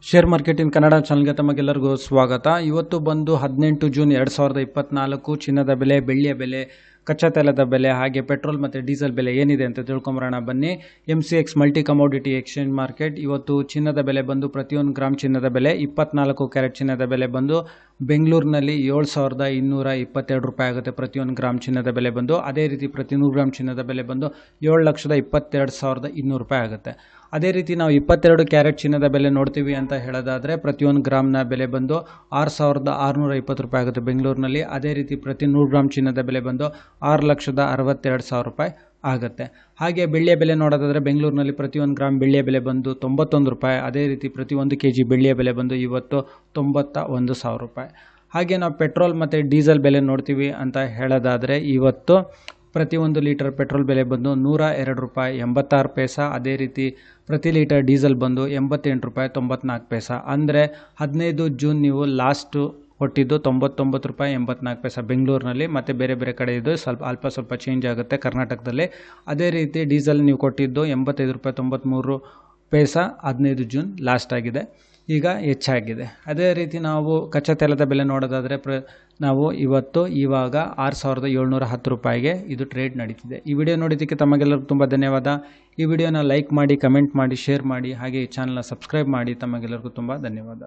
Share market in Kannada ಚಾನಲ್ಗೆ ತಮಗೆಲ್ಲರಿಗೂ ಸ್ವಾಗತ. ಇವತ್ತು ಬಂದು 18 ಜೂನ್ 2024 ಚಿನ್ನದ ಬೆಲೆ, ಬೆಳ್ಳಿಯ ಬೆಲೆ, ಕಚ್ಚಾ ತೈಲದ ಬೆಲೆ ಹಾಗೆ ಪೆಟ್ರೋಲ್ ಮತ್ತು ಡೀಸೆಲ್ ಬೆಲೆ ಏನಿದೆ ಅಂತ ತಿಳ್ಕೊಂಬರೋಣ ಬನ್ನಿ. MCX multi commodity exchange market ಇವತ್ತು ಚಿನ್ನದ ಬೆಲೆ ಬಂದು ಪ್ರತಿಯೊಂದು ಗ್ರಾಮ್ ಚಿನ್ನದ ಬೆಲೆ 24 ಕ್ಯಾರೆಟ್ ಚಿನ್ನದ ಬೆಲೆ ಬಂದು ಬೆಂಗಳೂರಿನಲ್ಲಿ 7,222 ರೂಪಾಯಿ ಆಗುತ್ತೆ ಪ್ರತಿಯೊಂದು ಗ್ರಾಮ್ ಚಿನ್ನದ ಬೆಲೆ ಬಂದು. ಅದೇ ರೀತಿ ಪ್ರತಿ 100 ಗ್ರಾಮ್ ಚಿನ್ನದ ಬೆಲೆ ಬಂದು 7,22,200 ರೂಪಾಯಿ ಆಗುತ್ತೆ. ಅದೇ ರೀತಿ ನಾವು 22 ಕ್ಯಾರೆಟ್ ಚಿನ್ನದ ಬೆಲೆ ನೋಡ್ತೀವಿ ಅಂತ ಹೇಳೋದಾದರೆ ಪ್ರತಿಯೊಂದು ಗ್ರಾಮ್ನ ಬೆಲೆ ಬಂದು 6,620 ರೂಪಾಯಿ ಆಗುತ್ತೆ ಬೆಂಗಳೂರಿನಲ್ಲಿ. ಅದೇ ರೀತಿ ಪ್ರತಿ 100 ಗ್ರಾಮ್ ಚಿನ್ನದ ಬೆಲೆ ಬಂದು 6,62,000 ರೂಪಾಯಿ ಆಗುತ್ತೆ. ಹಾಗೆ ಬೆಳ್ಳಿಯ ಬೆಲೆ ನೋಡೋದಾದರೆ ಬೆಂಗಳೂರಿನಲ್ಲಿ ಪ್ರತಿಯೊಂದು ಗ್ರಾಮ್ ಬೆಳ್ಳಿಯ ಬೆಲೆ ಬಂದು 91 ರೂಪಾಯಿ. ಅದೇ ರೀತಿ ಪ್ರತಿ 1 kg ಬೆಳ್ಳಿಯ ಬೆಲೆ ಬಂದು ಇವತ್ತು 91,000 ರೂಪಾಯಿ. ಹಾಗೆ ನಾವು ಪೆಟ್ರೋಲ್ ಮತ್ತು ಡೀಸೆಲ್ ಬೆಲೆ ನೋಡ್ತೀವಿ ಅಂತ ಹೇಳೋದಾದರೆ ಇವತ್ತು ಪ್ರತಿ 1 ಲೀಟರ್ ಪೆಟ್ರೋಲ್ ಬೆಲೆ ಬಂದು 102 ರೂಪಾಯಿ 86 ಪೈಸಾ. ಅದೇ ರೀತಿ ಪ್ರತಿ ಲೀಟರ್ ಡೀಸೆಲ್ ಬಂದು 88 ರೂಪಾಯಿ 94 ಪೈಸಾ. ಅಂದರೆ 15 ಜೂನ್ ನೀವು ಲಾಸ್ಟು ಕೊಟ್ಟಿದ್ದು 99 ರೂಪಾಯಿ 84 ಪೈಸಾ ಬೆಂಗಳೂರಿನಲ್ಲಿ, ಮತ್ತು ಬೇರೆ ಬೇರೆ ಕಡೆ ಇದು ಸ್ವಲ್ಪ ಚೇಂಜ್ ಆಗುತ್ತೆ ಕರ್ನಾಟಕದಲ್ಲಿ. ಅದೇ ರೀತಿ ಡೀಸೆಲ್ ನೀವು ಕೊಟ್ಟಿದ್ದು 85 ರೂಪಾಯಿ 93 ಪೈಸಾ 15 ಜೂನ್ ಲಾಸ್ಟ್ ಆಗಿದೆ, ಈಗ ಹೆಚ್ಚಾಗಿದೆ. ಅದೇ ರೀತಿ ನಾವು ಕಚ್ಚಾ ತೈಲದ ಬೆಲೆ ನೋಡೋದಾದರೆ ನಾವು ಇವಾಗ 6,710 ರೂಪಾಯಿಗೆ ಇದು ಟ್ರೇಡ್ ನಡೀತಿದೆ. ಈ ವಿಡಿಯೋ ನೋಡಿದ್ದಕ್ಕೆ ತಮಗೆಲ್ಲರಿಗೂ ತುಂಬ ಧನ್ಯವಾದ. ಈ ವಿಡಿಯೋನ ಲೈಕ್ ಮಾಡಿ, ಕಮೆಂಟ್ ಮಾಡಿ, ಶೇರ್ ಮಾಡಿ, ಹಾಗೆ ಈ ಚಾನಲ್ನ ಸಬ್ಸ್ಕ್ರೈಬ್ ಮಾಡಿ. ತಮಗೆಲ್ಲರಿಗೂ ತುಂಬ ಧನ್ಯವಾದ.